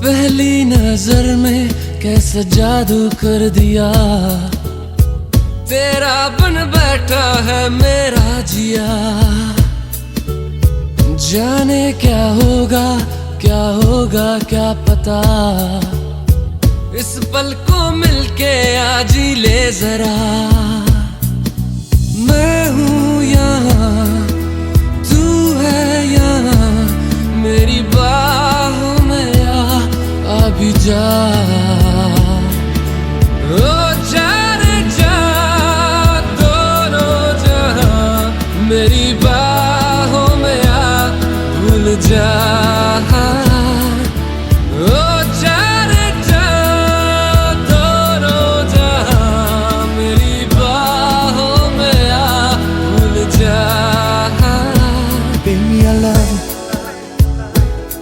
पहली नजर में कैसा जादू कर दिया, तेरा बन बैठा है मेरा जिया। जाने क्या होगा क्या पता, इस पल को मिलके आज ही ले जरा। मैं हूँ यहाँ, तू है यहाँ, मेरी बाहों में आ भी जा। ओ जा रे जा, दोनों जहाँ मेरी बाहों में आ भूल जा। ओ जा रे जा, दोनों जहाँ मेरी बाहों में आ भूल जा। Baby, I love you.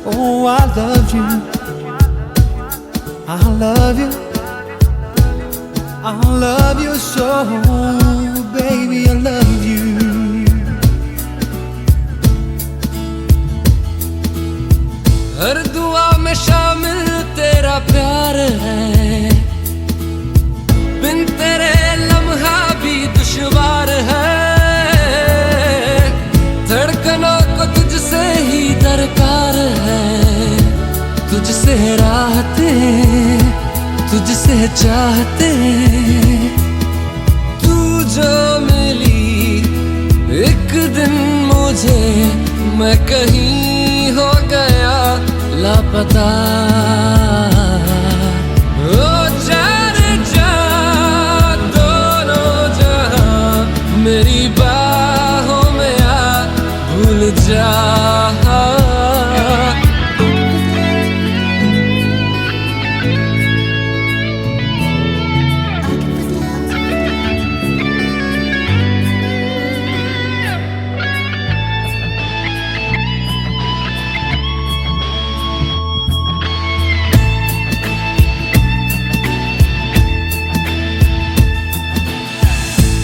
Oh, I love you. I love you. I love you so, baby, I love you. हर दुआ में शामिल तेरा प्यार है, बिन तेरे लम्हा भी दुश्वार है। धड़कनों को तुझसे ही दरकार है, तुझसे राहते, तुझसे चाहते। तू जो मिली एक दिन मुझे, मैं कहीं हो गया लापता। ओ जा रे जा, दोनों जहाँ मेरी बाहों में आ भूल जा।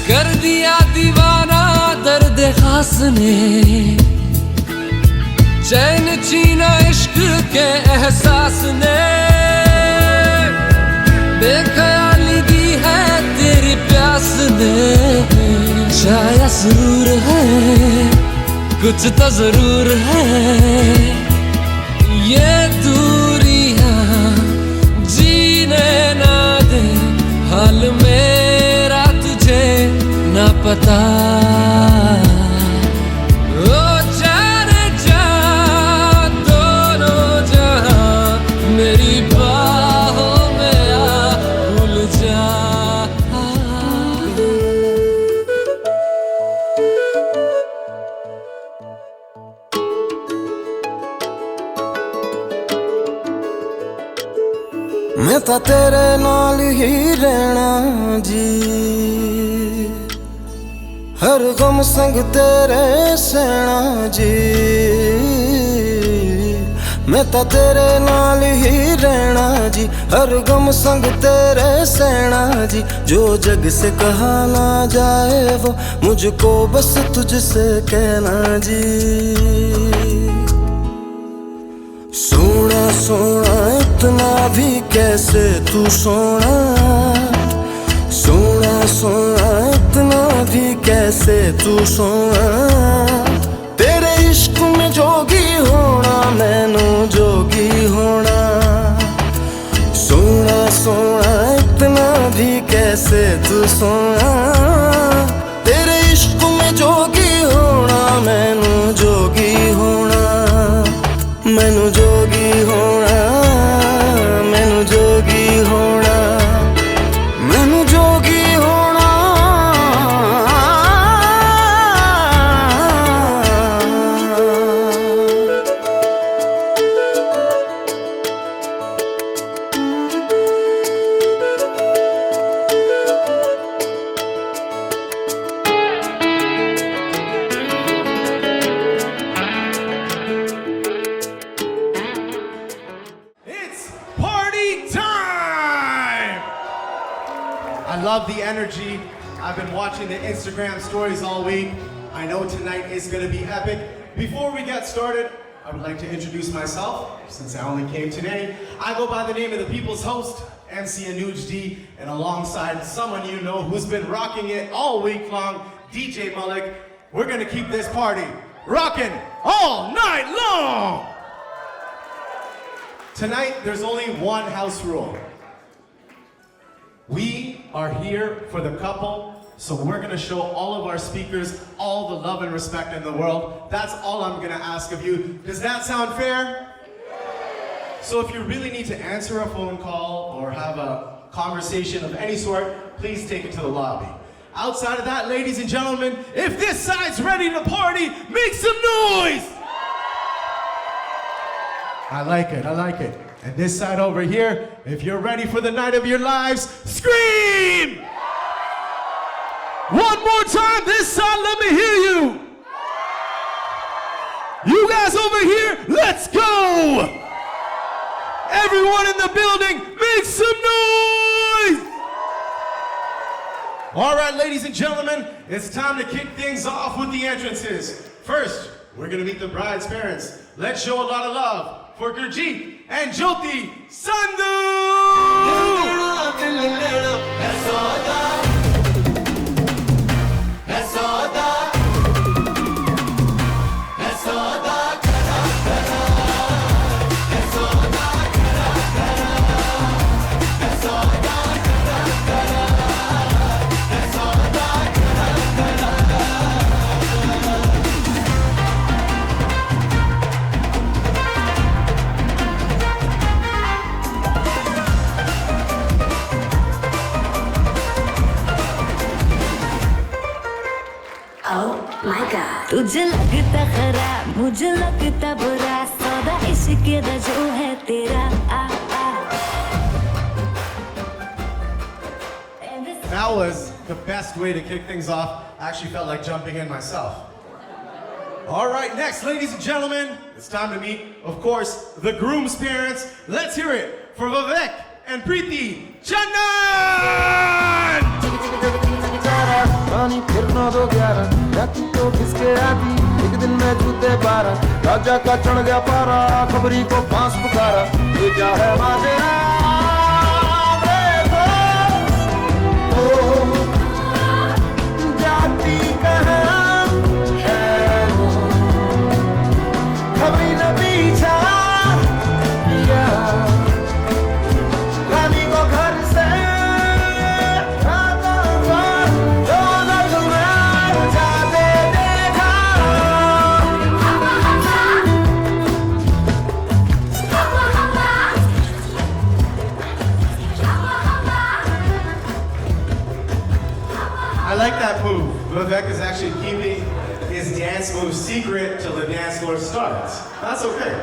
कर दिया दीवाना दर्द खास ने, चैन छीना इश्क के एहसास ने। बेख्याली दी है तेरी प्यास ने, शायद सुरूर है कुछ तो जरूर है। ये दूरियां जीने ना दे, हाल मेरा तुझे ना पता। ओ जा रे जा, दोनों जहाँ मेरी बाहों में आ भूल जा। मैं तो तेरे नाल ही रहना जी, हर गम संग तेरे सहना जी। मैं तो तेरे नाल ही रहना जी, हर गम संग तेरे सहना जी। जो जग से कहा ना जाए वो मुझको बस तुझसे कहना जी। सोना सोना इतना भी कैसे तू सोना, सोना सोना इतना भी कैसे तू सोना। तेरे इश्क में जोगी होना, मैनू जोगी होना। सोना सोना इतना भी कैसे तू सोना। तेरे इश्क में जोगी होना, मैनू जोगी होना। मैनू जोगी होना, मैनू जोगी होना, मैनू जोगी होना। I love the energy. I've been watching the Instagram stories all week. I know tonight is going to be epic. Before we get started, I would like to introduce myself, since I only came today. I go by the name of the People's Host, MC Anuj D, and alongside someone you know who's been rocking it all week long, DJ Malik. We're gonna keep this party rocking all night long! Tonight, there's only one house rule. We are here for the couple, so we're gonna show all of our speakers all the love and respect in the world. That's all I'm gonna ask of you. Does that sound fair? So if you really need to answer a phone call or have a conversation of any sort, please take it to the lobby. Outside of that, ladies and gentlemen, if this side's ready to party, make some noise! I like it, I like it. And this side over here, if you're ready for the night of your lives, scream! One more time, this side, let me hear you! You guys over here, let's go! Everyone in the building, make some noise! All right, ladies and gentlemen, it's time to kick things off with the entrances. First, we're gonna meet the bride's parents. Let's show a lot of love for Gurjeet and Jyoti Sandhu! तुझे लगता खराब मुझे लगता बुरा सौदा इश्क दा जो है तेरा That was the best way to kick things off. I actually felt like jumping in myself. All right, next, ladies and gentlemen, it's time to meet, of course, the groom's parents. Let's hear it for Vivek and Preeti Chandan! पानी फिर 9-11 राती तो किसके आती एक दिन में जूते 12 राजा का चढ़ गया पारा खबरी को फांस पुकारा ये क्या है माजरा जाती कहाँ है वो खबरी न पीछा किया रानी को घर से I like that move. Vivek is actually keeping his dance move secret till the dance floor starts. That's okay.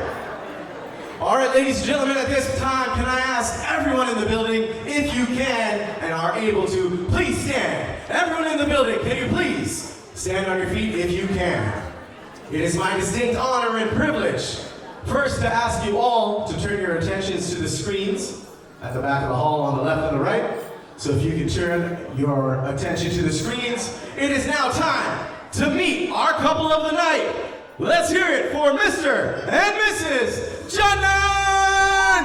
All right, ladies and gentlemen, at this time, can I ask everyone in the building, if you can and are able to, please stand. Everyone in the building, can you please stand on your feet if you can? It is my distinct honor and privilege, first to ask you all to turn your attentions to the screens at the back of the hall on the left and the right. So if you can turn your attention to the screens, it is now time to meet our couple of the night. Let's hear it for Mr. and Mrs. Chandan!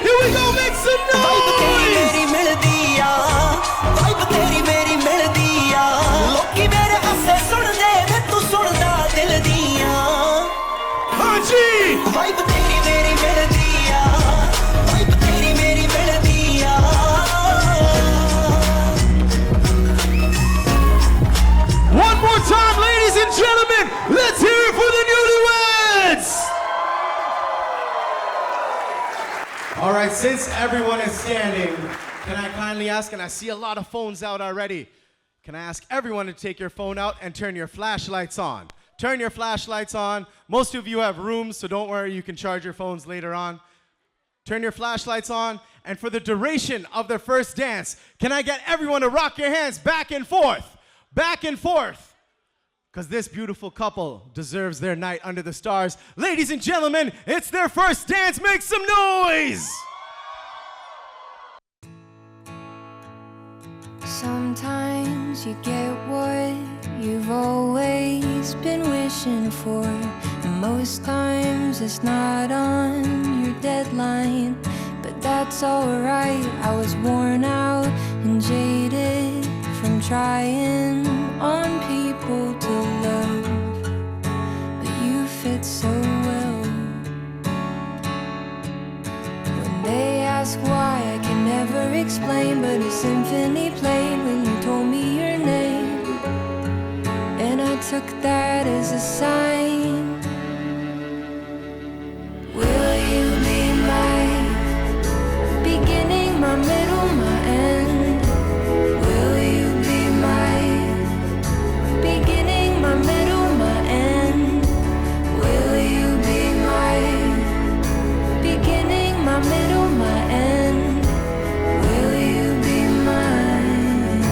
Here we go, make some noise! One more time, ladies and gentlemen, let's hear it for the newlyweds! All right, since everyone is standing, can I kindly ask, and I see a lot of phones out already, can I ask everyone to take your phone out and turn your flashlights on? Turn your flashlights on. Most of you have rooms, so don't worry, you can charge your phones later on. Turn your flashlights on, and for the duration of the first dance, can I get everyone to rock your hands back and forth? Back and forth. Because this beautiful couple deserves their night under the stars. Ladies and gentlemen, it's their first dance. Make some noise! Some Sometimes you get what you've always been wishing for, and most times it's not on your deadline, but that's alright. I was worn out and jaded from trying on people to love, but you fit so well. When they ask why, I can never explain, but a symphony played when you told me your name, and I took that as a sign. Will you be my beginning, my middle, my end? Will you be my beginning, my middle, my end? Will you be my beginning, my middle, my end? Will you be mine?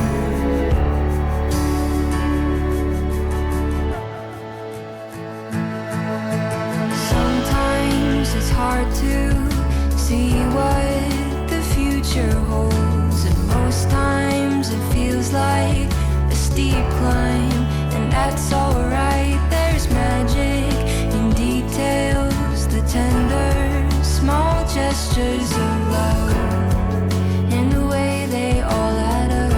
Sometimes it's hard to see what the future holds, and most times it feels like a steep climb, and that's alright. There's magic in details, the tender, small gestures of love, and the way they all add up.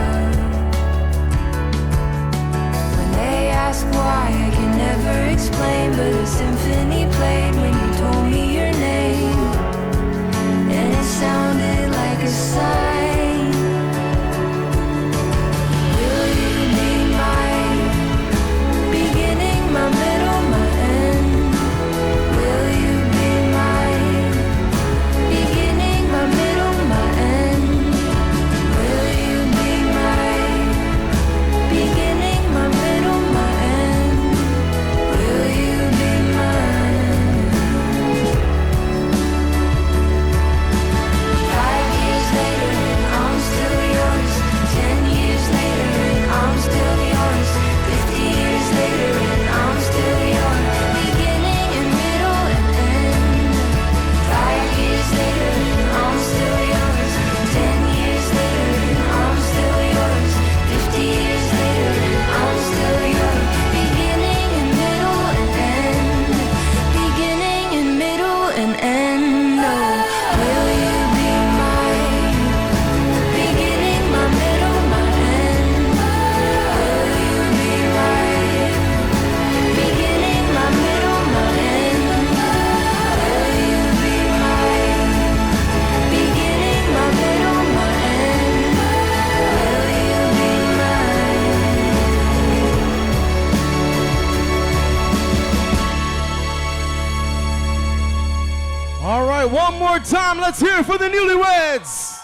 When they ask why, I can never explain, but a symphony played when you told me your name, and it sounded like a sign. Will you be my beginning, my middle, my end? Will you be my beginning, my middle, my end? Will you be my beginning, my middle, my end? Will you be mine? 5 years later and I'm still yours. 10 years later and I'm still yours. 50 years later and I'm still yours. Beginning and middle and end. 5 years later and I'm still yours. 10 years later and I'm still yours. 50 years later and I'm still yours. Beginning and middle and end. Beginning and middle and end. Oh, will you be my beginning, my middle, my end? Will you be my beginning, my middle, my end? Will you be my beginning, my middle, my end? Will you be mine? All right, one more time. Let's hear it for the newlyweds.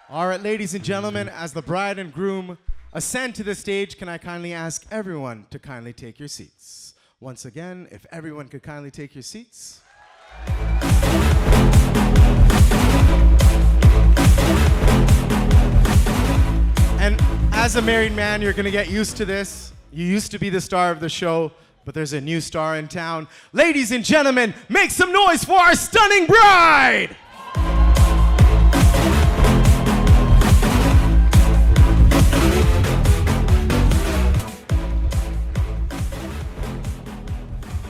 All right, ladies and gentlemen, as the bride and groom ascend to the stage, can I kindly ask everyone to kindly take your seats? Once again, if everyone could kindly take your seats. And as a married man, you're gonna get used to this. You used to be the star of the show, but there's a new star in town. Ladies and gentlemen, make some noise for our stunning bride!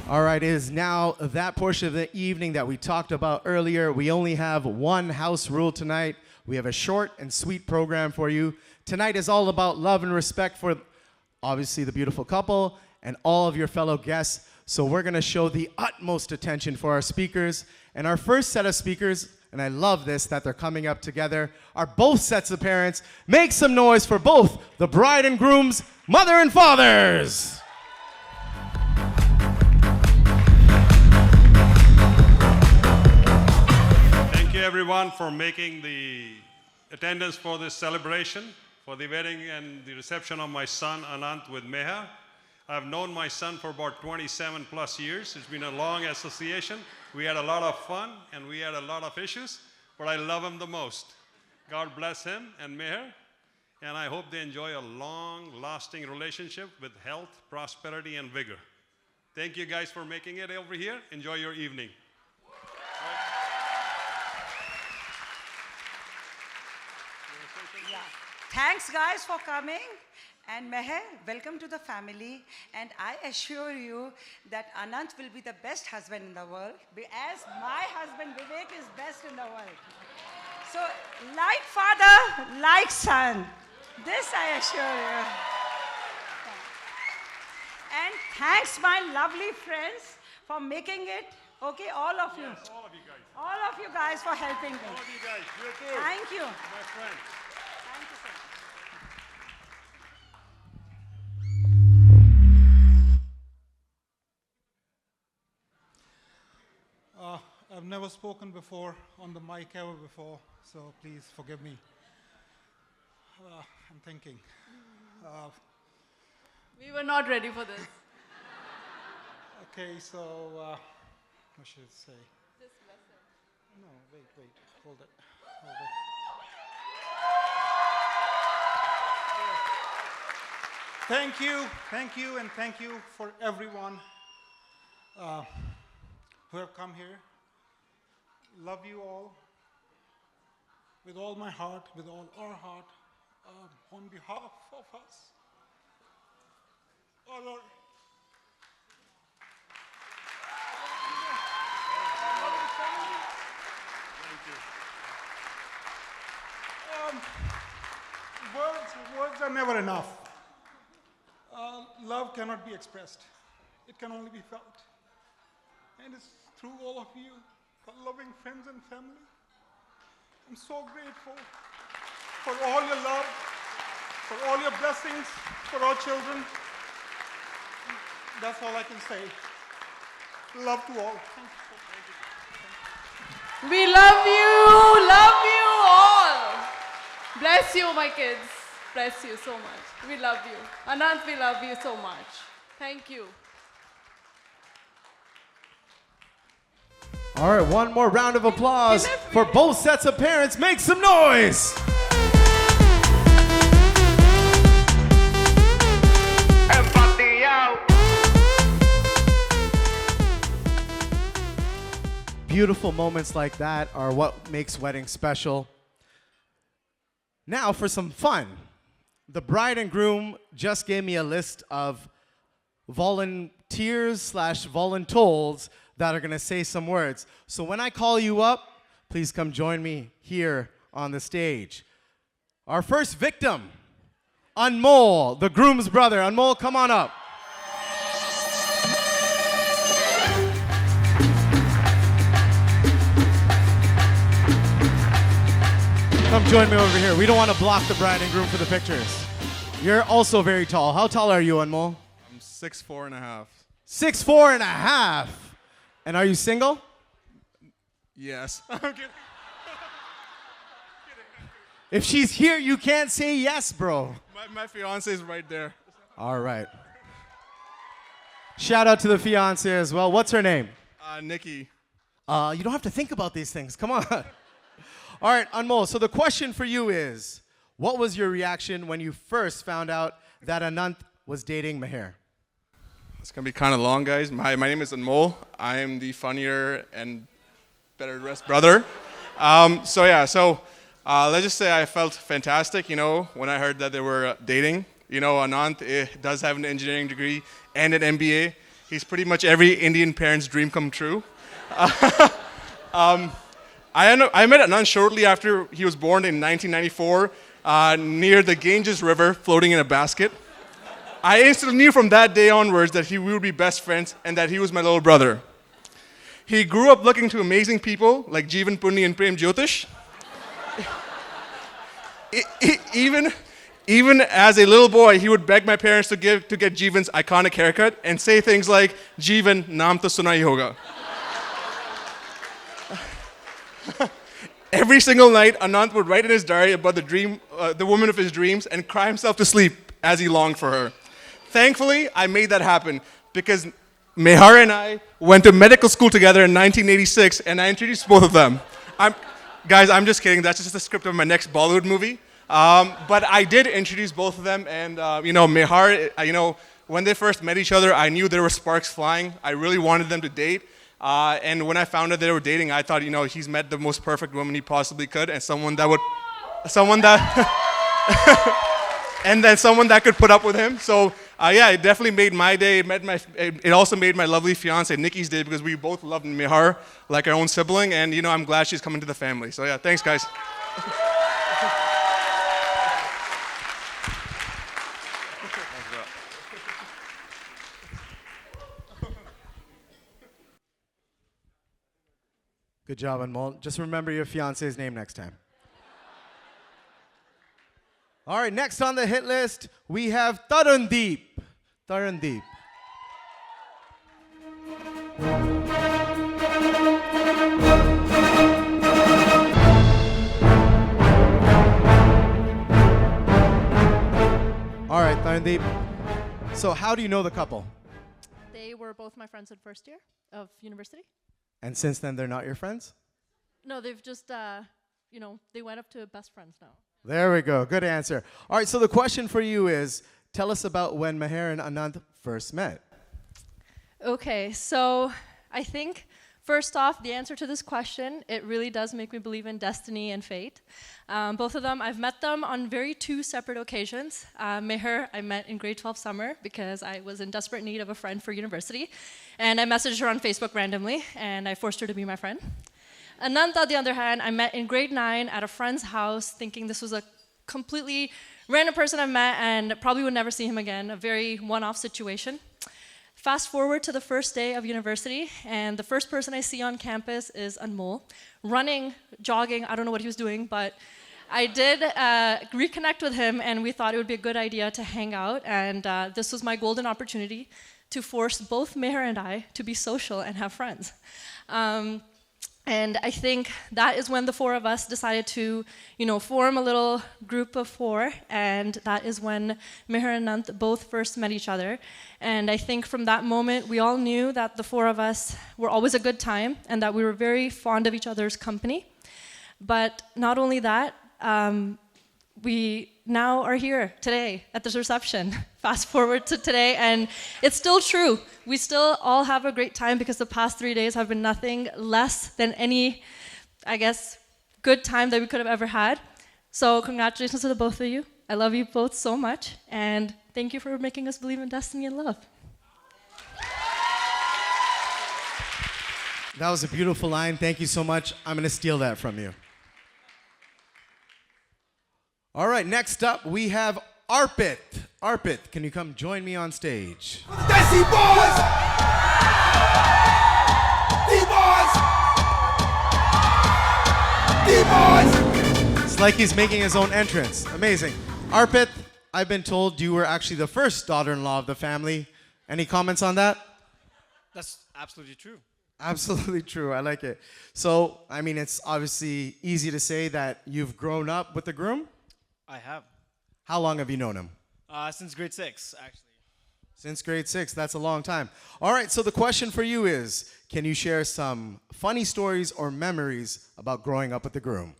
All right, it is now that portion of the evening that we talked about earlier. We only have one house rule tonight. We have a short and sweet program for you. Tonight is all about love and respect for, obviously, the beautiful couple and all of your fellow guests. So we're gonna show the utmost attention for our speakers. And our first set of speakers, and I love this, that they're coming up together, are both sets of parents. Make some noise for both the bride and groom's mother and fathers. Thank you everyone for making the attendance for this celebration, for the wedding and the reception of my son Anant with Mehar. I've known my son for about 27 plus years. It's been a long association. We had a lot of fun and we had a lot of issues, but I love him the most. God bless him and Mehar, and I hope they enjoy a long-lasting relationship with health, prosperity, and vigor. Thank you guys for making it over here. Enjoy your evening. Thanks, guys, for coming. And Mehar, welcome to the family. And I assure you that Anant will be the best husband in the world, as my husband Vivek is best in the world. So, like father, like son. This I assure you. And thanks, my lovely friends, for making it. Okay, all of you. Yes, all of you guys. All of you guys for helping me. All of you guys. You too. Thank you. My friend. Thank you so much. I've never spoken before on the mic ever before, so please forgive me. I'm thinking. We were not ready for this. Okay, so what should I say? Just bless him. No, wait, hold it. Hold it. Thank you, and thank you for everyone who have come here. Love you all with all my heart, with all our heart, on behalf of us. Oh, Lord. Words are never enough. Love cannot be expressed. It can only be felt. And it's through all of you, loving friends and family. I'm so grateful for all your love, for all your blessings, for our children. That's all I can say. Love to all. Thank you. We love you all. Bless you, my kids. Bless you so much. We love you. Anant, we love you so much. Thank you. All right, one more round of applause for both sets of parents. Make some noise. Beautiful moments like that are what makes weddings special. Now for some fun. The bride and groom just gave me a list of volunteers/voluntold that are gonna say some words. So when I call you up, please come join me here on the stage. Our first victim, Anmol, the groom's brother. Anmol, come on up. Come join me over here. We don't want to block the bride and groom for the pictures. You're also very tall. How tall are you, Anmol? I'm 6'4.5". 6'4.5". And are you single? Yes. If she's here, you can't say yes, bro. My fiance is right there. All right. Shout out to the fiance as well. What's her name? Nikki. You don't have to think about these things. Come on. All right, Anmol. So the question for you is, what was your reaction when you first found out that Anant was dating Mehar? It's going to be kind of long, guys. My name is Anmol. I am the funnier and better dressed brother. Let's just say I felt fantastic, when I heard that they were dating. Anant does have an engineering degree and an MBA. He's pretty much every Indian parent's dream come true. I met Anant shortly after he was born in 1994 near the Ganges River, floating in a basket. I instantly knew from that day onwards that we would be best friends and that he was my little brother. He grew up looking to amazing people like Jeevan Punni and Prem Jyotish. Even as a little boy, he would beg my parents to get Jeevan's iconic haircut and say things like, "Jeevan, naam to suna hi hoga." Every single night, Anant would write in his diary about the woman of his dreams, and cry himself to sleep as he longed for her. Thankfully, I made that happen because Mehar and I went to medical school together in 1986, and I introduced both of them. Guys, I'm just kidding. That's just the script of my next Bollywood movie. But I did introduce both of them, and Mehar, when they first met each other, I knew there were sparks flying. I really wanted them to date. And when I found out they were dating, I thought, he's met the most perfect woman he possibly could, and someone that and then someone that could put up with him. So yeah, it definitely made my day. It also made my lovely fiance Nikki's day because we both loved Mehar like our own sibling, and I'm glad she's coming to the family. So yeah, thanks guys. Good job, Anmol. Just remember your fiance's name next time. All right, next on the hit list, we have Tarundeep. Tarundeep. All right, Tarundeep. So how do you know the couple? They were both my friends in first year of university. And since then, they're not your friends? No, they've just, they went up to best friends now. There we go. Good answer. All right, so the question for you is, tell us about when Mehar and Anant first met. Okay, so I think first off, the answer to this question, it really does make me believe in destiny and fate. Both of them, I've met them on two separate occasions. Mehar, I met in grade 12 summer because I was in desperate need of a friend for university. And I messaged her on Facebook randomly, and I forced her to be my friend. Anant, on the other hand, I met in grade 9 at a friend's house, thinking this was a completely random person I met and probably would never see him again, a very one-off situation. Fast forward to the first day of university, and the first person I see on campus is Anmol, running, jogging, I don't know what he was doing, but I did reconnect with him, and we thought it would be a good idea to hang out, and this was my golden opportunity to force both Mehar and I to be social and have friends. And I think that is when the four of us decided to, form a little group of four, and that is when Mehar and Anant both first met each other. And I think from that moment, we all knew that the four of us were always a good time, and that we were very fond of each other's company. But not only that, we now are here today at this reception. Fast forward to today, and it's still true. We still all have a great time because the past 3 days have been nothing less than any, good time that we could have ever had. So congratulations to the both of you. I love you both so much, and thank you for making us believe in destiny and love. That was a beautiful line. Thank you so much. I'm going to steal that from you. All right, next up, we have Arpit. Arpit, can you come join me on stage? Desi boys! D-boys! D-boys! It's like he's making his own entrance. Amazing. Arpit, I've been told you were actually the first daughter-in-law of the family. Any comments on that? That's absolutely true. Absolutely true. I like it. So, it's obviously easy to say that you've grown up with the groom. I have. How long have you known him? Since grade 6, actually. Since grade 6. That's a long time. All right, so the question for you is, can you share some funny stories or memories about growing up with the groom?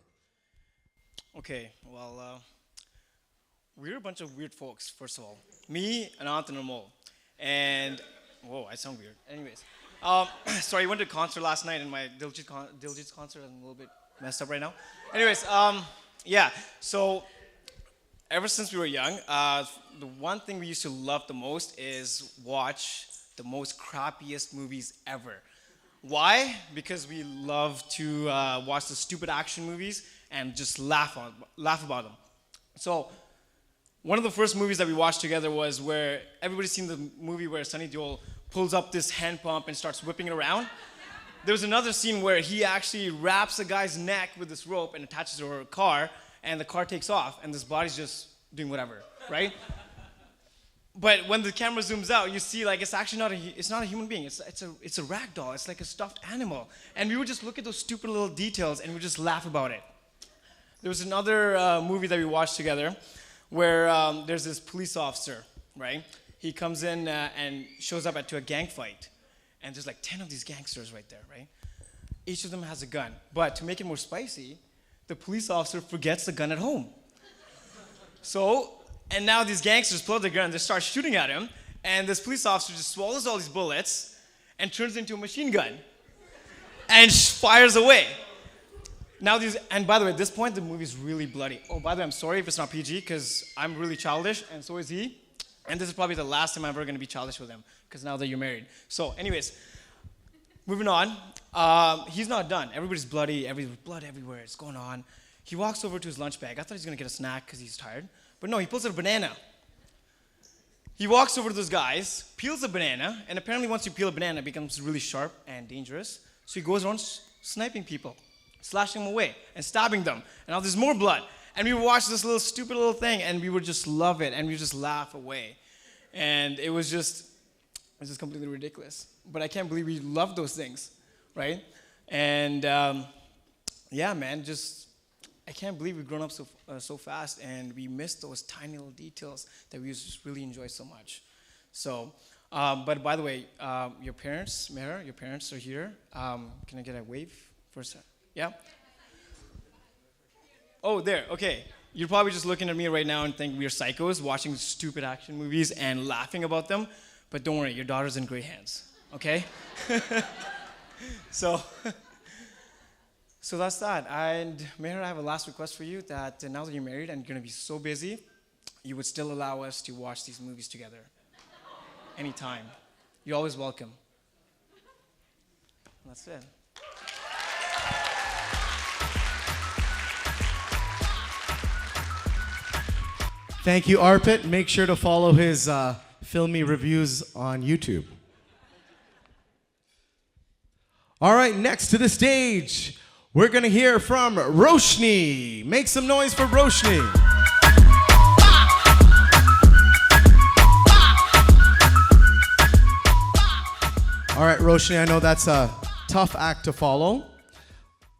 Okay, well, we're a bunch of weird folks, first of all. Me, Anant, and Anmol. And, whoa, I sound weird. Anyways. Sorry, I went to a concert last night, and my Diljit's concert, I'm a little bit messed up right now. Anyways, yeah, so ever since we were young, the one thing we used to love the most is watch the most crappiest movies ever. Why? Because we love to watch the stupid action movies and just laugh about them. So one of the first movies that we watched together was where everybody's seen the movie where Sunny Deol pulls up this hand pump and starts whipping it around. There was another scene where he actually wraps a guy's neck with this rope and attaches it to her car, and the car takes off, and this body's just doing whatever, right? But when the camera zooms out, you see it's actually not a human being. It's a rag doll. It's like a stuffed animal. And we would just look at those stupid little details and we would just laugh about it. There was another movie that we watched together where there's this police officer, right? He comes in and shows up to a gang fight. And there's 10 of these gangsters right there, right? Each of them has a gun. But to make it more spicy, the police officer forgets the gun at home. And now these gangsters pull out the gun, they start shooting at him, and this police officer just swallows all these bullets and turns it into a machine gun and fires away. Now these, and by the way, at this point, the movie's really bloody. Oh, by the way, I'm sorry if it's not PG, because I'm really childish, and so is he. And this is probably the last time I'm ever going to be childish with him, because now that you're married. So, anyways, moving on. He's not done. Everybody's bloody, blood everywhere. It's going on. He walks over to his lunch bag. I thought he was going to get a snack because he's tired. But no, he pulls out a banana. He walks over to those guys, peels a banana, and apparently once you peel a banana, it becomes really sharp and dangerous. So he goes around sniping people, slashing them away, and stabbing them. And now there's more blood. And we would watch this little stupid little thing, and we would just love it, and we would just laugh away. And it was just completely ridiculous. But I can't believe we loved those things, right? And yeah, man, I can't believe we've grown up so fast, and we missed those tiny little details that we just really enjoy so much. So, but by the way, your parents, Mehar, your parents are here. Can I get a wave for a sec? Yeah? Oh, there, okay. You're probably just looking at me right now and think we're psychos watching stupid action movies and laughing about them. But don't worry, your daughter's in great hands, okay? So that's that. And Mehar, I have a last request for you that now that you're married and you're going to be so busy, you would still allow us to watch these movies together. Anytime. You're always welcome. That's it. Thank you, Arpit. Make sure to follow his filmy reviews on YouTube. All right, next to the stage, we're going to hear from Roshni. Make some noise for Roshni. All right, Roshni, I know that's a tough act to follow,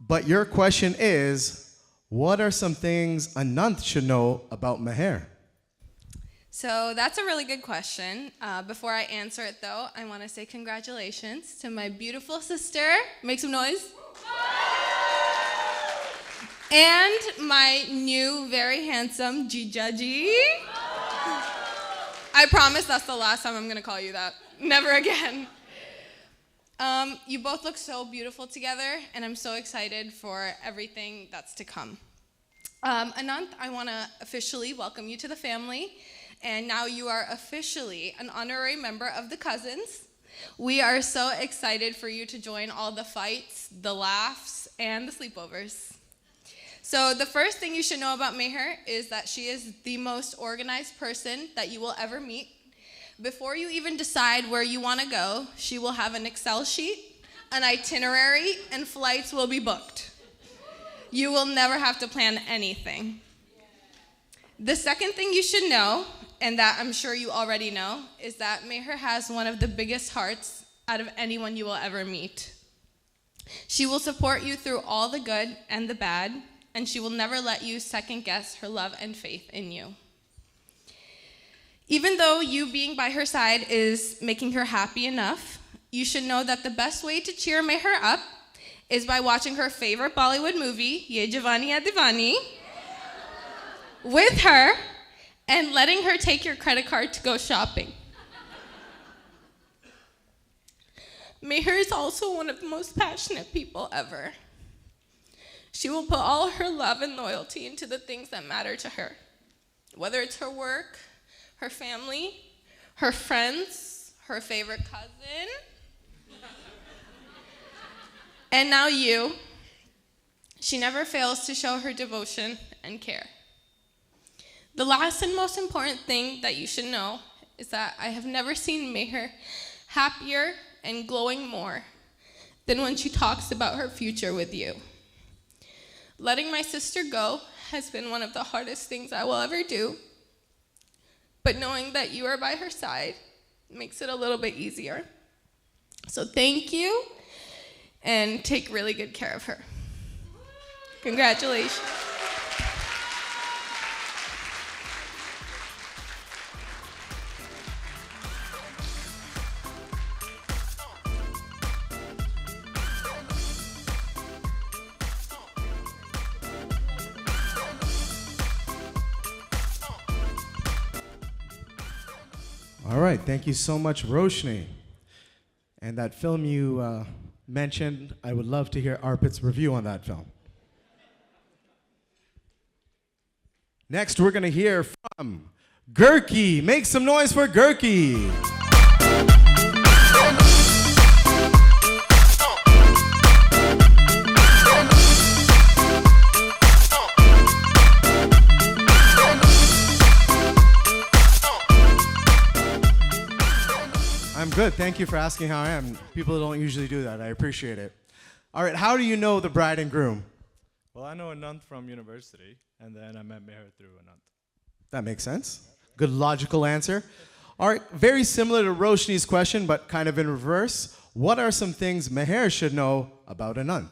but your question is, what are some things Anant should know about Mehar? So that's a really good question. Before I answer it, though, I want to say congratulations to my beautiful sister. Make some noise. And my new, very handsome Jijaji. I promise that's the last time I'm going to call you that. Never again. You both look so beautiful together, and I'm so excited for everything that's to come. Anant, I want to officially welcome you to the family. And now you are officially an honorary member of the Cousins. We are so excited for you to join all the fights, the laughs, and the sleepovers. So the first thing you should know about Mehar is that she is the most organized person that you will ever meet. Before you even decide where you want to go, she will have an Excel sheet, an itinerary, and flights will be booked. You will never have to plan anything. The second thing you should know, and that I'm sure you already know, is that Mehar has one of the biggest hearts out of anyone you will ever meet. She will support you through all the good and the bad, and she will never let you second guess her love and faith in you. Even though you being by her side is making her happy enough, you should know that the best way to cheer Mehar up is by watching her favorite Bollywood movie, Ye Jawani Hai Diwani, with her and letting her take your credit card to go shopping. Mehar is also one of the most passionate people ever. She will put all her love and loyalty into the things that matter to her, whether it's her work, her family, her friends, her favorite cousin, and now you. She never fails to show her devotion and care. The last and most important thing that you should know is that I have never seen Mehar happier and glowing more than when she talks about her future with you. Letting my sister go has been one of the hardest things I will ever do, but knowing that you are by her side makes it a little bit easier. So thank you, and take really good care of her. Congratulations. All right, thank you so much, Roshni. And that film you mentioned, I would love to hear Arpit's review on that film. Next, we're gonna hear from Gurky. Make some noise for Gurky. I'm good. Thank you for asking how I am. People don't usually do that. I appreciate it. All right, how do you know the bride and groom? Well, I know Anant from university, and then I met Mehar through Anant. That makes sense. Good logical answer. All right, very similar to Roshni's question, but kind of in reverse. What are some things Mehar should know about Anant?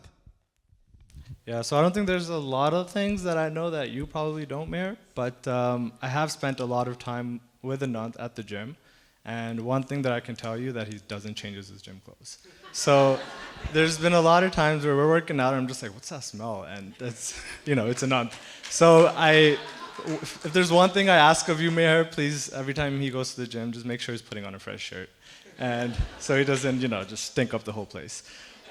Yeah, so I don't think there's a lot of things that I know that you probably don't, Mehar, but I have spent a lot of time with Anant at the gym, and one thing that I can tell you that he doesn't change is his gym clothes. So there's been a lot of times where we're working out and I'm just like, what's that smell? And it's, it's Anant. So if there's one thing I ask of you, Mehar, please, every time he goes to the gym, just make sure he's putting on a fresh shirt. And so he doesn't, just stink up the whole place.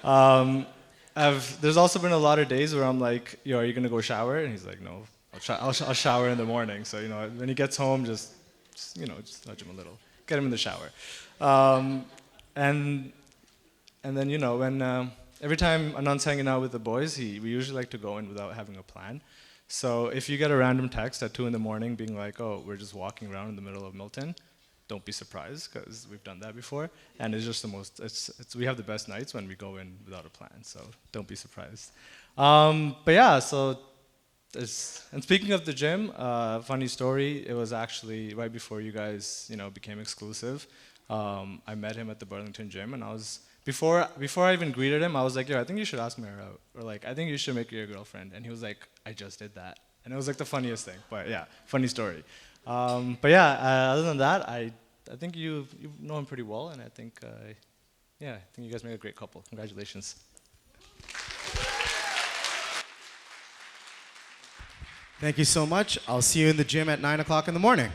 There's also been a lot of days where I'm like, are you gonna go shower? And he's like, no, I'll shower in the morning. So, when he gets home, just nudge him a little. Get him in the shower. And then, when every time Anant's hanging out with the boys, we usually like to go in without having a plan. So if you get a random text at 2 a.m. being like, oh, we're just walking around in the middle of Milton, don't be surprised, because we've done that before. And it's just we have the best nights when we go in without a plan, so don't be surprised. But yeah, and speaking of the gym, funny story, it was actually right before you guys, became exclusive. I met him at the Burlington gym, and before I even greeted him, I was like, I think you should ask Mehar out. Or like, I think you should make her your girlfriend. And he was like, I just did that. And it was like the funniest thing, but yeah, funny story. But yeah, other than that, I think you know him pretty well, and I think you guys make a great couple. Congratulations. Thank you so much. I'll see you in the gym at 9 o'clock in the morning.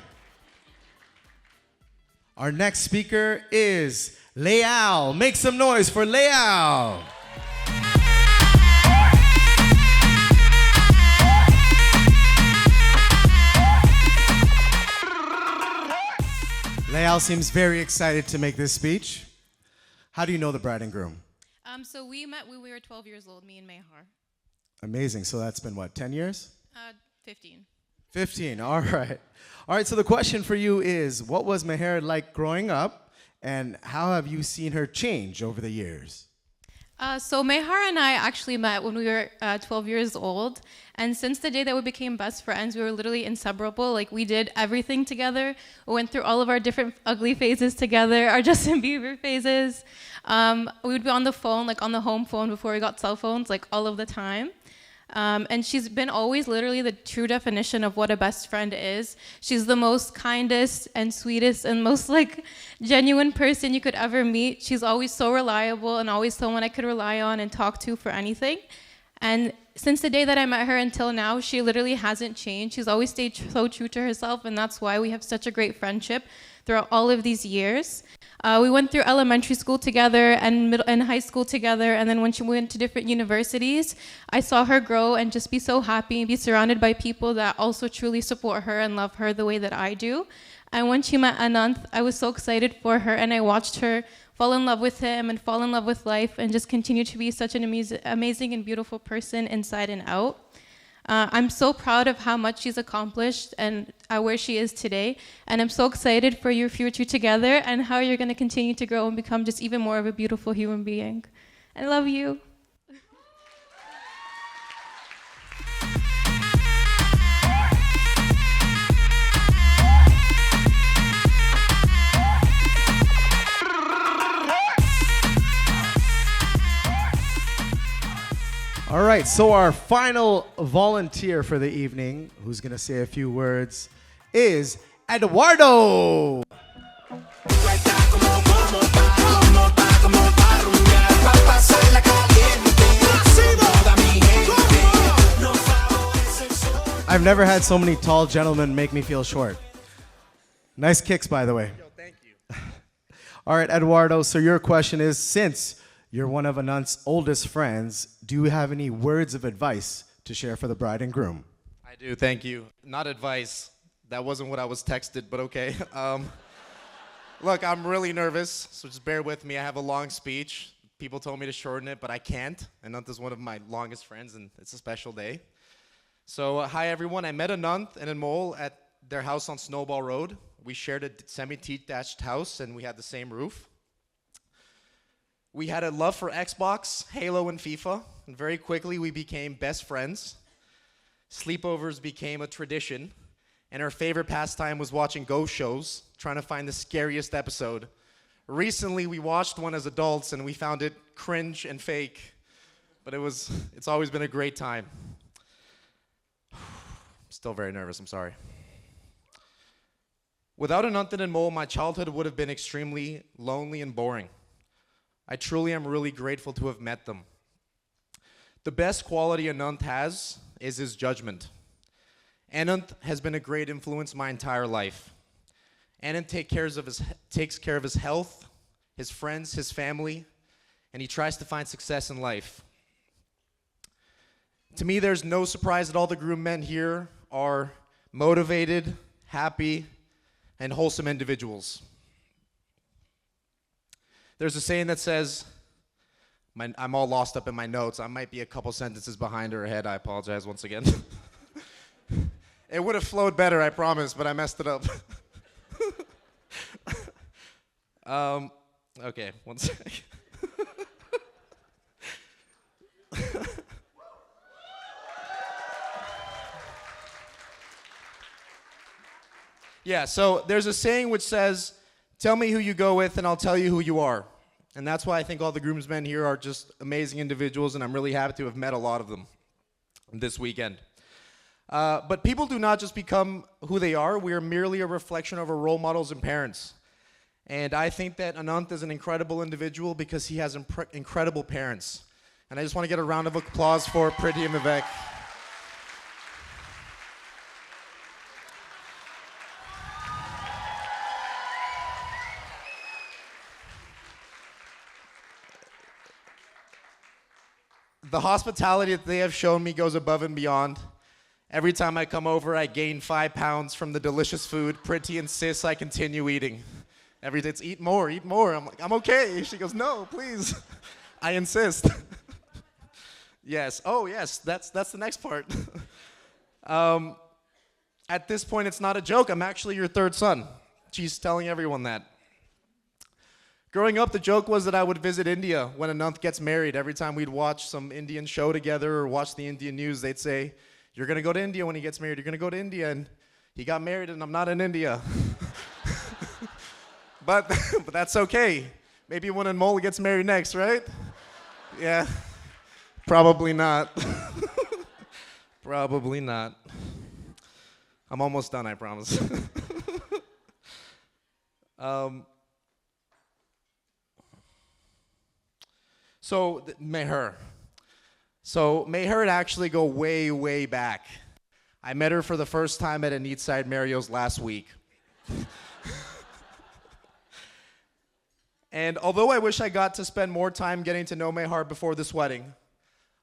Our next speaker is Leal. Make some noise for Leal. Leal seems very excited to make this speech. How do you know the bride and groom? So we met when we were 12 years old, me and Mehar. Amazing. So that's been what, 10 years? 15. 15, all right. All right, so the question for you is, what was Mehar like growing up, and how have you seen her change over the years? So Mehar and I actually met when we were 12 years old, and since the day that we became best friends, we were literally inseparable. Like, we did everything together. We went through all of our different ugly phases together, our Justin Bieber phases. We would be on the phone, like on the home phone before we got cell phones, like all of the time. And she's been always literally the true definition of what a best friend is. She's the most kindest and sweetest and most genuine person you could ever meet. She's always so reliable and always someone I could rely on and talk to for anything. And since the day that I met her until now, she literally hasn't changed. She's always stayed so true to herself, and that's why we have such a great friendship throughout all of these years. We went through elementary school together and high school together, and then when she went to different universities, I saw her grow and just be so happy and be surrounded by people that also truly support her and love her the way that I do. And when she met Anant, I was so excited for her, and I watched her fall in love with him and fall in love with life and just continue to be such an amazing and beautiful person inside and out. I'm so proud of how much she's accomplished and where she is today. And I'm so excited for your future together and how you're going to continue to grow and become just even more of a beautiful human being. I love you. All right, so our final volunteer for the evening, who's going to say a few words, is Eduardo. I've never had so many tall gentlemen make me feel short. Nice kicks, by the way. Yo, thank you. All right, Eduardo, so your question is, since you're one of Anant's oldest friends, do you have any words of advice to share for the bride and groom? I do, thank you. Not advice. That wasn't what I was texted, but okay. Look, I'm really nervous, so just bear with me. I have a long speech. People told me to shorten it, but I can't. Anant is one of my longest friends, and it's a special day. So, hi everyone. I met Anant and Anmol at their house on Snowball Road. We shared a semi-detached house, and we had the same roof. We had a love for Xbox, Halo, and FIFA, and very quickly we became best friends. Sleepovers became a tradition, and our favorite pastime was watching ghost shows, trying to find the scariest episode. Recently, we watched one as adults, and we found it cringe and fake, but it's always been a great time. I'm still very nervous, I'm sorry. Without Anant and Anmol, my childhood would have been extremely lonely and boring. I truly am really grateful to have met them. The best quality Anant has is his judgment. Anant has been a great influence my entire life. Anant takes care of his health, his friends, his family, and he tries to find success in life. To me, there's no surprise that all the groom men here are motivated, happy, and wholesome individuals. There's a saying that says, I'm all lost up in my notes. I might be a couple sentences behind or ahead. I apologize once again. It would have flowed better, I promise, but I messed it up. Okay, one sec. Yeah, so there's a saying which says, tell me who you go with and I'll tell you who you are. And that's why I think all the groomsmen here are just amazing individuals, and I'm really happy to have met a lot of them this weekend. But people do not just become who they are. We are merely a reflection of our role models and parents. And I think that Anant is an incredible individual because he has incredible parents. And I just want to get a round of applause for Priti and Vivek. The hospitality that they have shown me goes above and beyond. Every time I come over, I gain 5 pounds from the delicious food. Priti insists I continue eating. Every day it's eat more, eat more. I'm like, I'm okay. She goes, no, please. I insist. Yes, oh yes, that's the next part. At this point, it's not a joke. I'm actually your third son. She's telling everyone that. Growing up, the joke was that I would visit India when Anant gets married. Every time we'd watch some Indian show together or watch the Indian news, they'd say, you're going to go to India when he gets married. You're going to go to India. And he got married, and I'm not in India. but that's okay. Maybe when Anmol gets married next, right? Yeah. Probably not. Probably not. I'm almost done, I promise. So, Mehar. So, Mehar would actually go way, way back. I met her for the first time at a Neatside Mario's last week. And although I wish I got to spend more time getting to know Mehar before this wedding,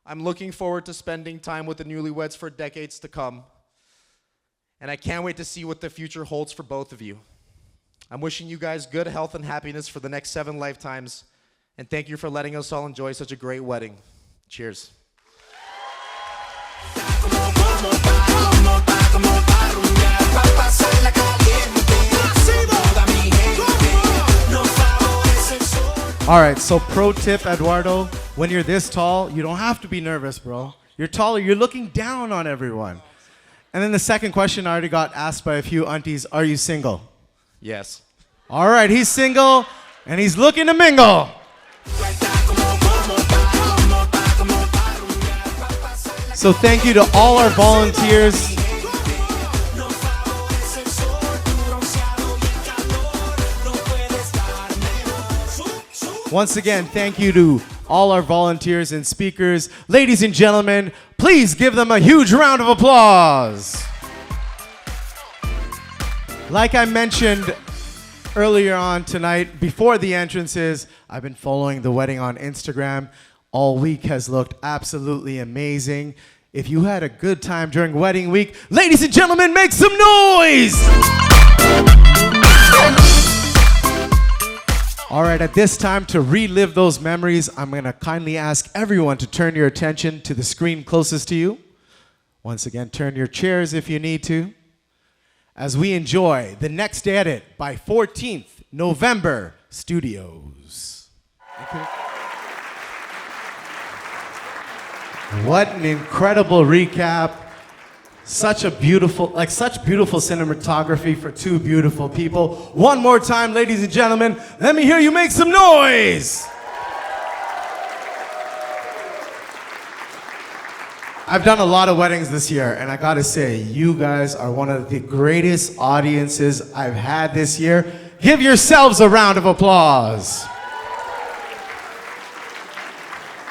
I'm looking forward to spending time with the newlyweds for decades to come. And I can't wait to see what the future holds for both of you. I'm wishing you guys good health and happiness for the next 7 lifetimes. And thank you for letting us all enjoy such a great wedding. Cheers. All right, so pro tip, Eduardo, when you're this tall, you don't have to be nervous, bro. You're taller, you're looking down on everyone. And then the second question I already got asked by a few aunties, are you single? Yes. All right, he's single, and he's looking to mingle. So thank you to all our volunteers. Once again, thank you to all our volunteers and speakers. Ladies and gentlemen, please give them a huge round of applause. Like I mentioned earlier on tonight, before the entrances, I've been following the wedding on Instagram. All week has looked absolutely amazing. If you had a good time during wedding week, ladies and gentlemen, make some noise! All right, at this time, to relive those memories, I'm going to kindly ask everyone to turn your attention to the screen closest to you. Once again, turn your chairs if you need to, as we enjoy The Next Edit by 14th November Studios. What an incredible recap. Such beautiful cinematography for two beautiful people. One more time, ladies and gentlemen, let me hear you make some noise. I've done a lot of weddings this year, and I gotta say, you guys are one of the greatest audiences I've had this year. Give yourselves a round of applause.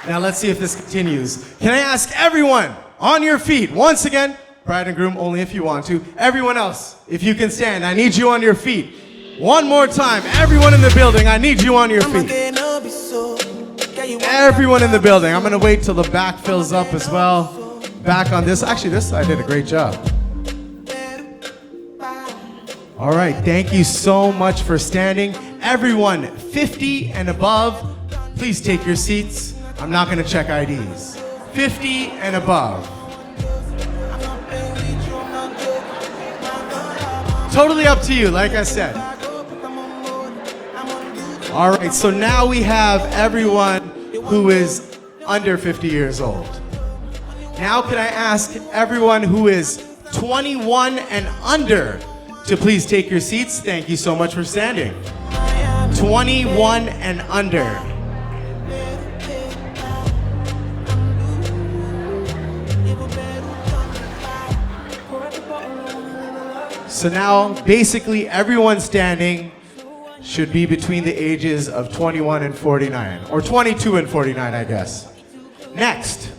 Now let's see if this continues. Can I ask everyone on your feet, once again, bride and groom only if you want to, everyone else, if you can stand, I need you on your feet. One more time, everyone in the building, I need you on your feet. Everyone in the building. I'm gonna wait till the back fills up as well. Back on this, actually this side did a great job. All right, thank you so much for standing. Everyone 50 and above, please take your seats. I'm not gonna check IDs. 50 and above. Totally up to you, like I said. All right, so now we have everyone who is under 50 years old. Now can I ask everyone who is 21 and under to please take your seats? Thank you so much for standing. 21 and under. So now, basically, everyone standing should be between the ages of 21 and 49, or 22 and 49, I guess. Next,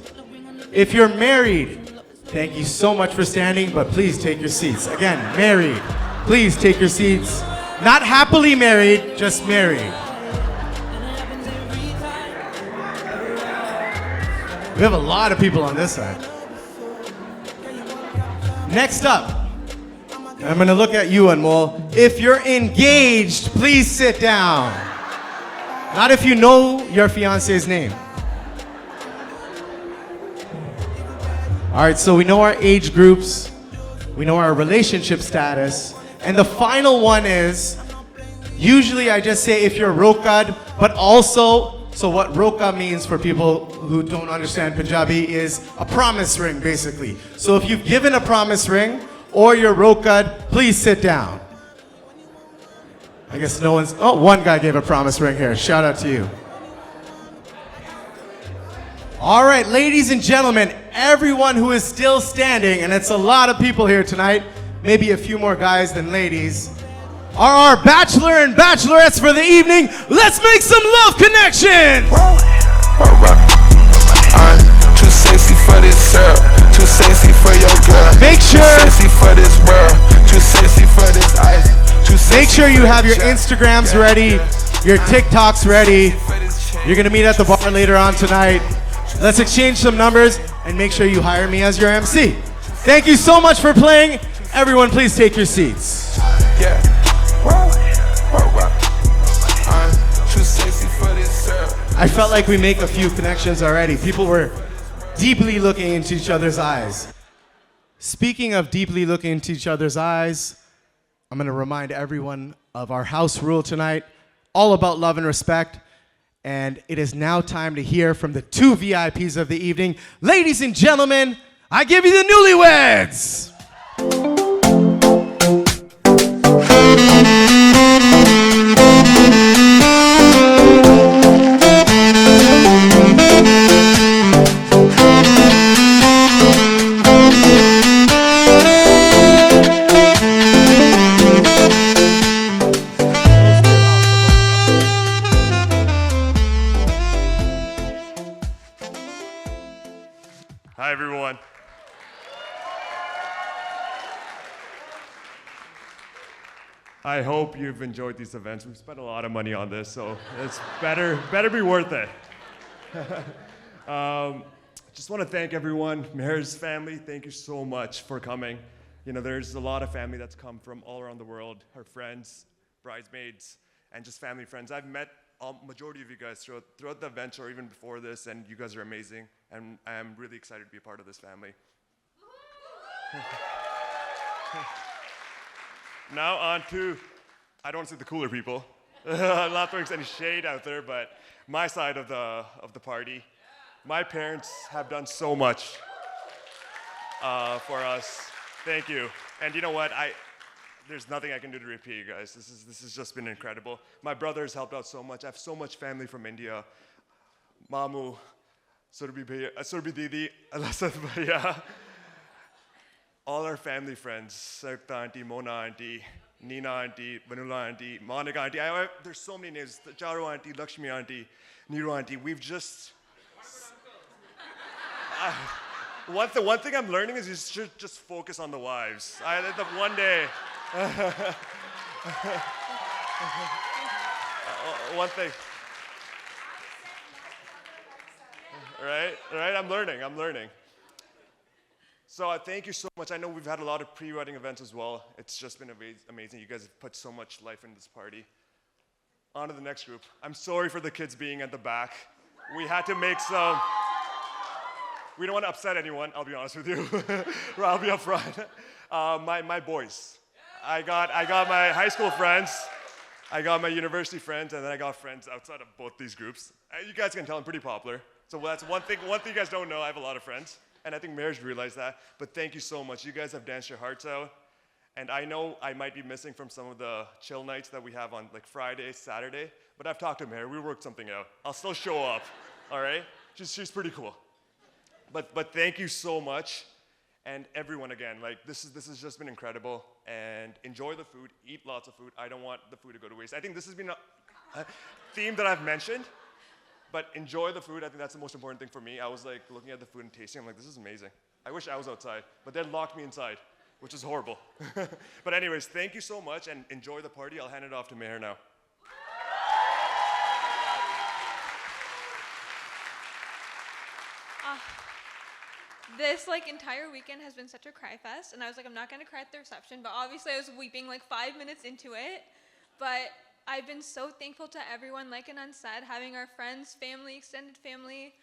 if you're married, thank you so much for standing, but please take your seats. Again, married, please take your seats. Not happily married, just married. We have a lot of people on this side. Next up, I'm gonna look at you, Anmol. If you're engaged, please sit down. Not if you know your fiance's name. All right, so we know our age groups, we know our relationship status, and the final one is, usually I just say if you're rokad, but also, so what roka means for people who don't understand Punjabi is a promise ring, basically. So if you've given a promise ring, or you're rokad, please sit down. I guess no one's, oh, one guy gave a promise ring here. Shout out to you. All right, ladies and gentlemen, everyone who is still standing, and it's a lot of people here tonight, maybe a few more guys than ladies, are our bachelor and bachelorettes for the evening. Let's make some love connection. I'm too sexy for this syrup, too sexy for your girl. Make sure, too sexy for this world, too sexy for this ice. Make sure you have your Instagrams ready, your TikToks ready. You're gonna meet at the bar later on tonight. Let's exchange some numbers and make sure you hire me as your MC. Thank you so much for playing. Everyone, please take your seats. Yeah. I'm too sexy for this syrup. I felt like we make a few connections already. People were deeply looking into each other's eyes. Speaking of deeply looking into each other's eyes, I'm going to remind everyone of our house rule tonight, all about love and respect. And it is now time to hear from the two VIPs of the evening. Ladies and gentlemen, I give you the newlyweds. Hi, everyone. I hope you've enjoyed these events. We've spent a lot of money on this, so it's better be worth it. just want to thank everyone, Mehar's family. Thank you so much for coming. You know, there's a lot of family that's come from all around the world, her friends, bridesmaids, and just family friends. I've met a majority of you guys throughout the event or even before this, and you guys are amazing, and I'm really excited to be a part of this family. Now on to, I don't want to say the cooler people. I'm not throwing any shade out there, but my side of the party. My parents have done so much for us. Thank you. And you know what? There's nothing I can do to repay you guys. This has just been incredible. My brother has helped out so much. I have so much family from India. Mamu, Surbi Didi, Alasad Bhaiya. All our family friends, Sarkta Auntie, Mona Auntie, Nina Auntie, Vanula Auntie, Monica Auntie. There's so many names. Charu Auntie, Lakshmi Auntie, Niru Auntie. We've just... one thing I'm learning is you should just focus on the wives. One day... one thing. Right? I'm learning. So thank you so much. I know we've had a lot of pre-wedding events as well. It's just been amazing. You guys have put so much life into this party. On to the next group. I'm sorry for the kids being at the back. We had to make some... We don't want to upset anyone, I'll be honest with you. I'll be upfront. My boys. I got my high school friends, I got my university friends, and then I got friends outside of both these groups. You guys can tell I'm pretty popular. So that's one thing you guys don't know, I have a lot of friends. And I think Mehar's realized that. But thank you so much. You guys have danced your hearts out. And I know I might be missing from some of the chill nights that we have on like Friday, Saturday. But I've talked to Mehar. We worked something out. I'll still show up. All right? She's pretty cool. But thank you so much. And everyone again, like this has just been incredible. And enjoy the food, eat lots of food. I don't want the food to go to waste. I think this has been a theme that I've mentioned. But enjoy the food. I think that's the most important thing for me. I was like looking at the food and tasting. I'm like, this is amazing. I wish I was outside, but they locked me inside, which is horrible. But anyways, thank you so much and enjoy the party. I'll hand it off to Mehar now. This entire weekend has been such a cry fest, and I was like, I'm not gonna cry at the reception, but obviously I was weeping 5 minutes into it. But I've been so thankful to everyone, like Anant said, having our friends, family, extended family,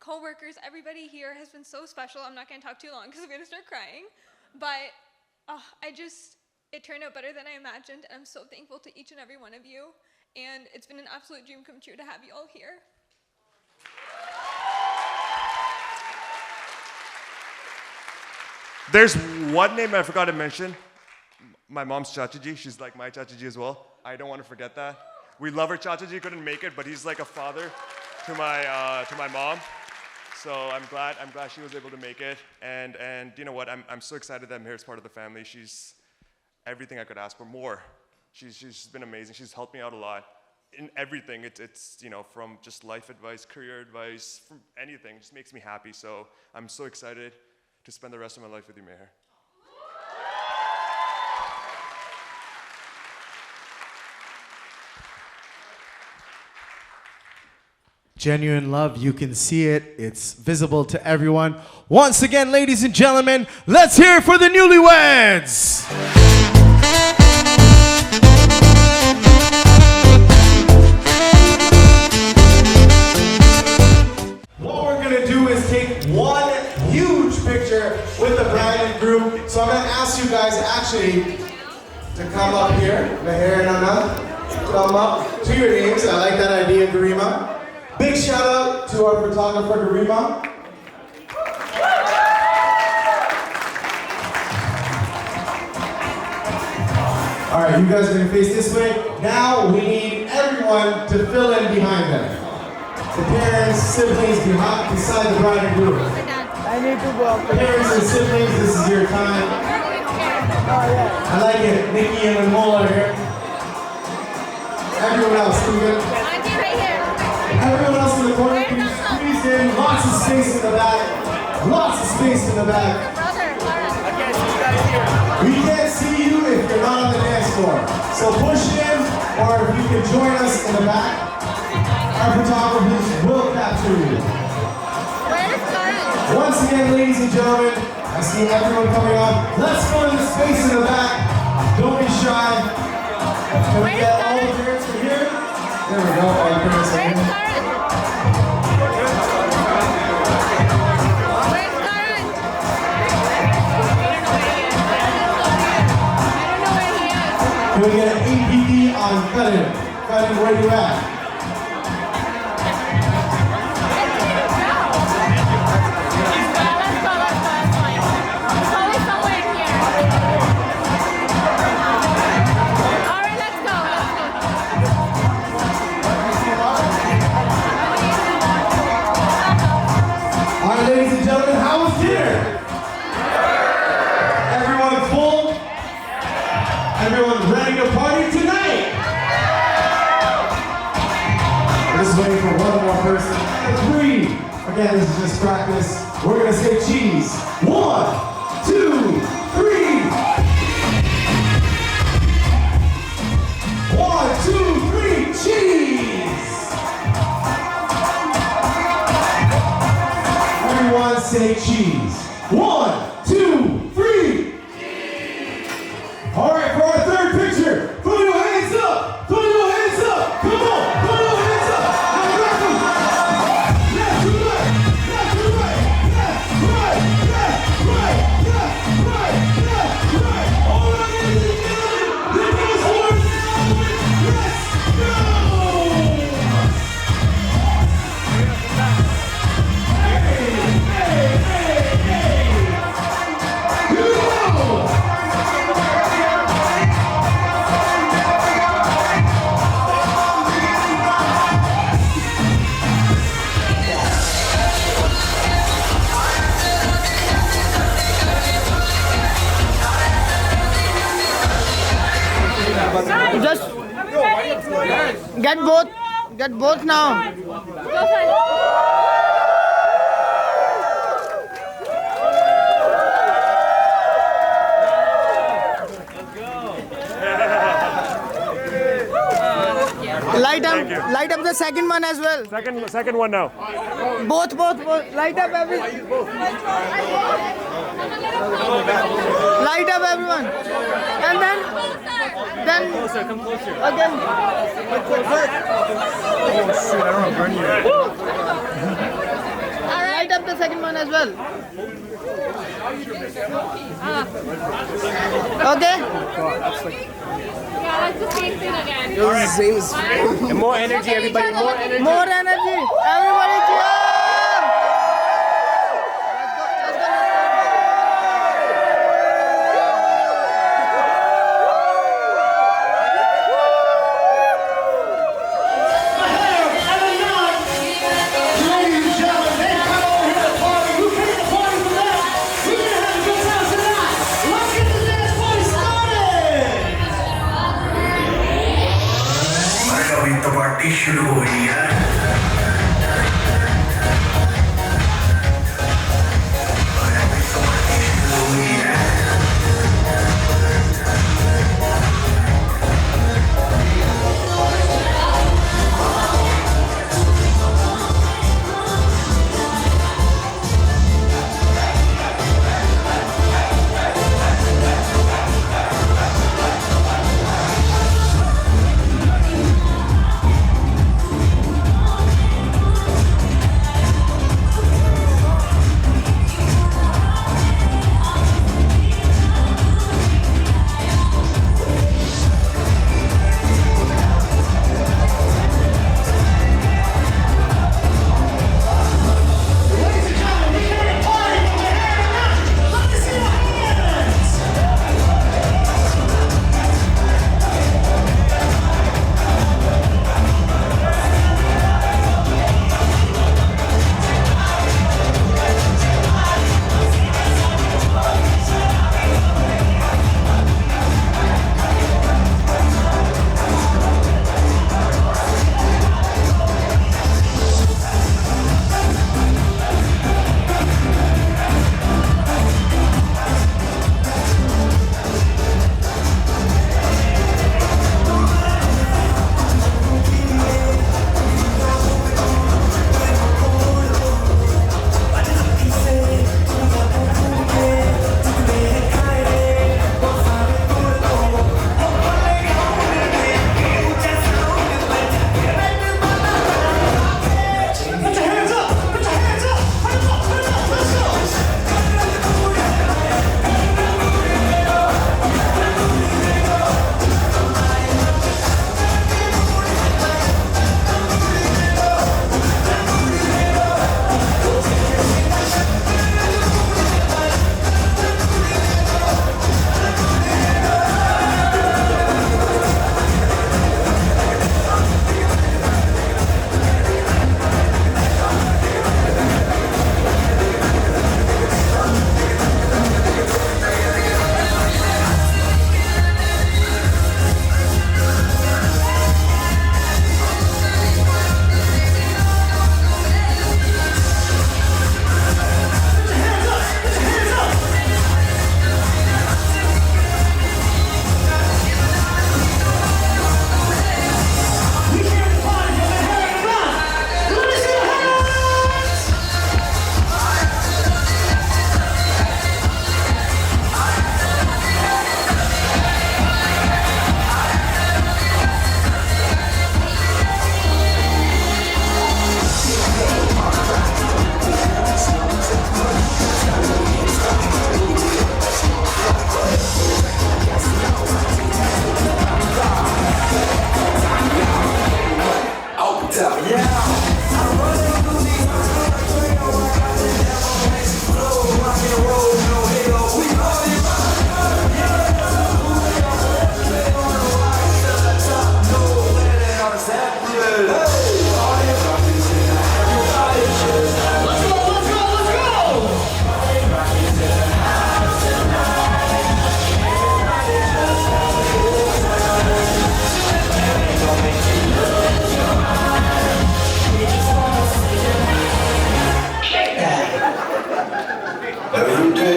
co-workers, everybody here has been so special. I'm not gonna talk too long because I'm gonna start crying. But it turned out better than I imagined, and I'm so thankful to each and every one of you. And it's been an absolute dream come true to have you all here. There's one name I forgot to mention. My mom's Chachaji. She's like my Chachaji as well. I don't want to forget that. We love her. Chachaji couldn't make it, but he's like a father to my mom. So I'm glad she was able to make it. And you know what? I'm so excited that Mehar's part of the family. She's everything I could ask for, more. She's been amazing. She's helped me out a lot in everything. It's from just life advice, career advice, from anything. It just makes me happy. So I'm so excited to spend the rest of my life with you, Mehar. Genuine love, you can see it. It's visible to everyone. Once again, ladies and gentlemen, let's hear it for the newlyweds. What we're gonna do is take one huge picture with the bride and groom. So I'm gonna ask you guys actually to come up here. Mehar and Anant, come up to your names. I like that idea, Garima. Big shout out to our photographer, Garima. All right, you guys are gonna face this way. Now we need everyone to fill in behind them. The parents, siblings beside the bride and groom. I need to go. Parents and siblings, this is your time. I like it. Nikki and Anmol are here. Everyone else, Steven. Everyone else in the corner, can you squeeze in? Lots of space in the back. Lots of space in the back. We can't see you if you're not on the dance floor. So push in, or if you can join us in the back, our photographers will capture you. Where's Karen? again, ladies and gentlemen, I see everyone coming up. Let's fill in the space in the back. Don't be shy. Can we get all the parents from here? There we go, all the parents are here. Can we get an APD on Cutting? Cutting, where you at? Ladies and gentlemen, how was dinner? Everyone full? Everyone ready to party tonight? We're just waiting for one more person. Three. Again, this is just practice. We're gonna say cheese. 1, 2, 3. 1, 2, 3, cheese! Everyone say cheese. 1, 2, 3. All right, for our third picture, put your hands up. Put your hands up. Come on, put your hands up. Now grab them. Left to right. Left to right. Left, right. Left, right. Left, right. Left, right. All right, ladies and gentlemen, let those horns down. Let's go. Just get both now. Light up the second one as well. Second one now. Both. Light up everyone. Light up everyone. And then Come closer. again. Oh shit, I don't want to burn you. Light up the second one as well. Okay. Yeah, that's the same thing again. It was the same. And more energy, everybody. More energy. More energy. Everybody cheer. शुरू हो रही है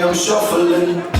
I'm shuffling.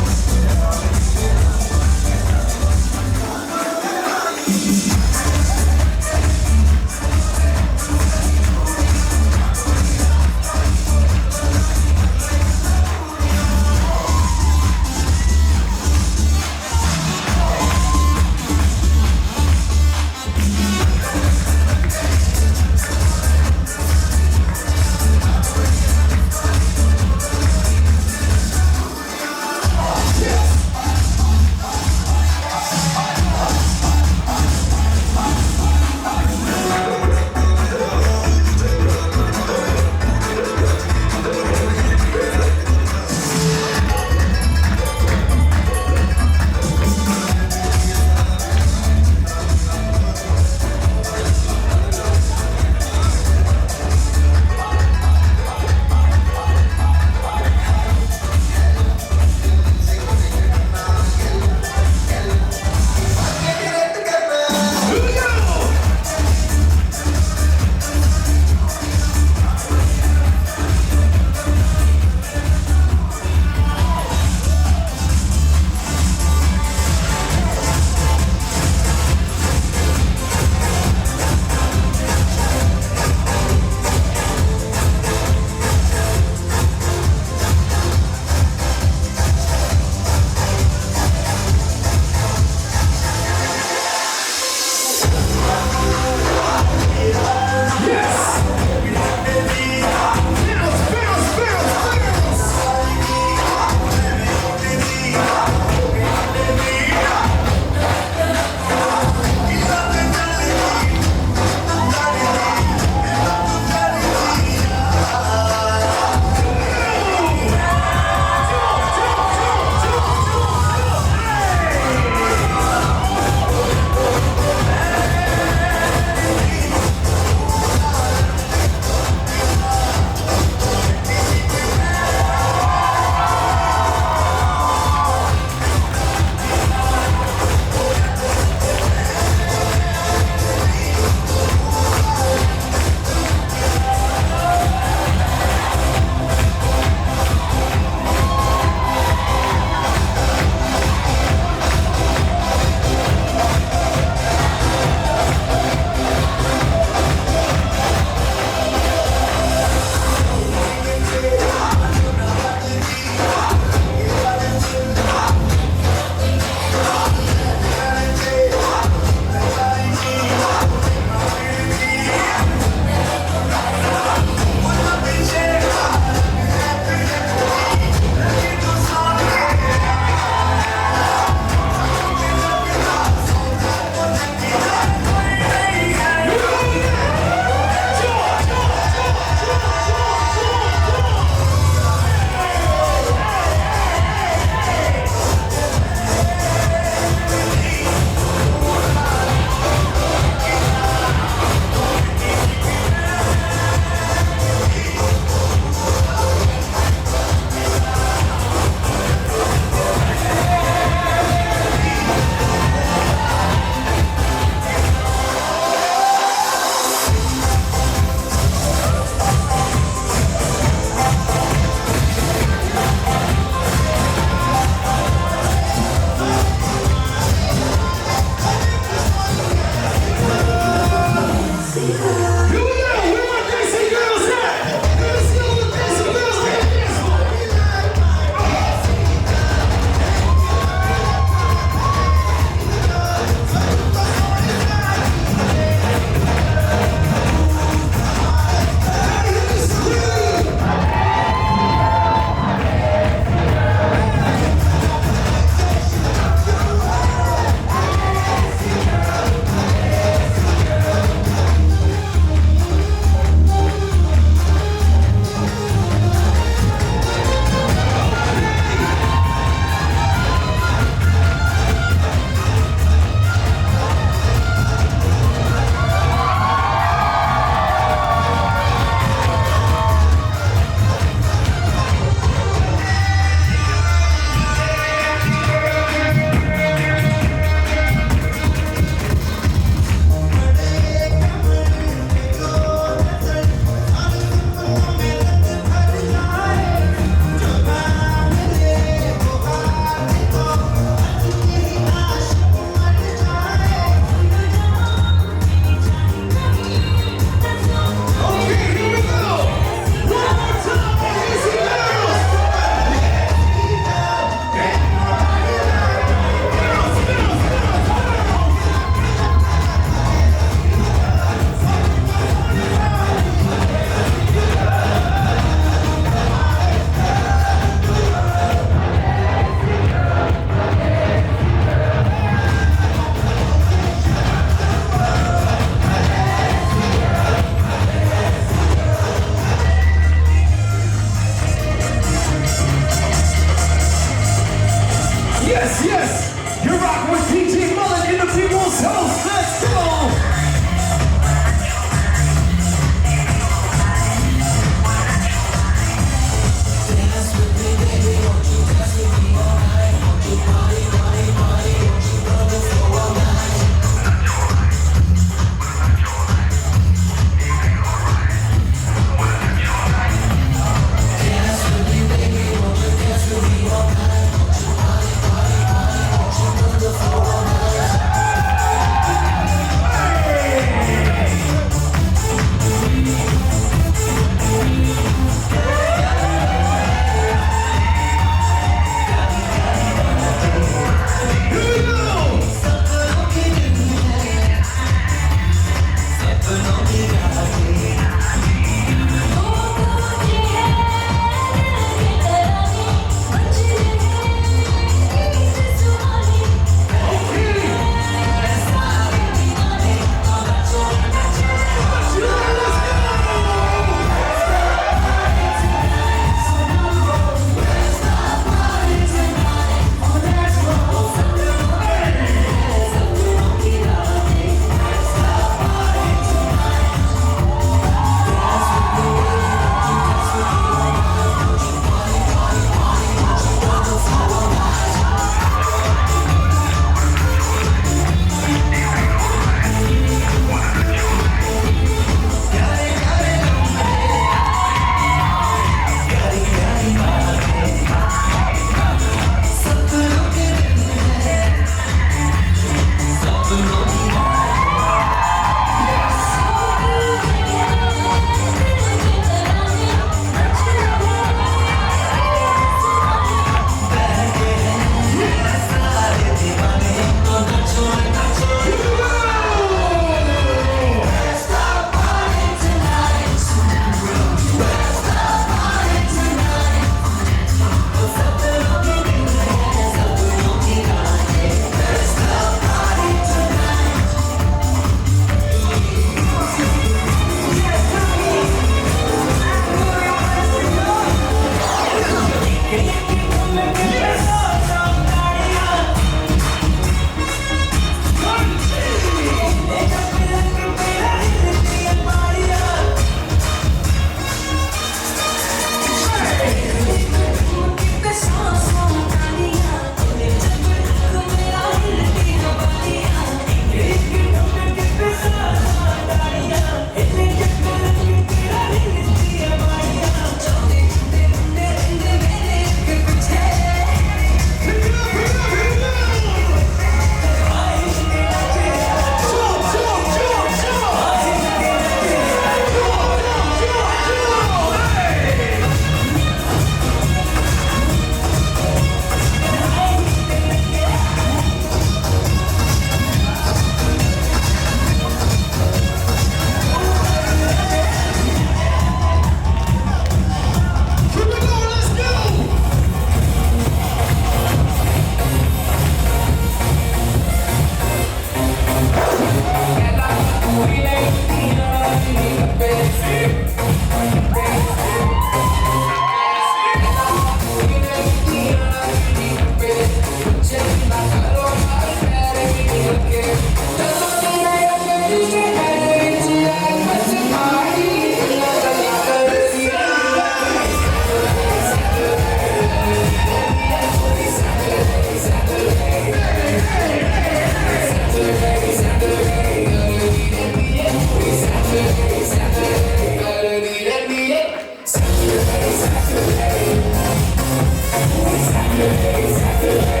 Saturday.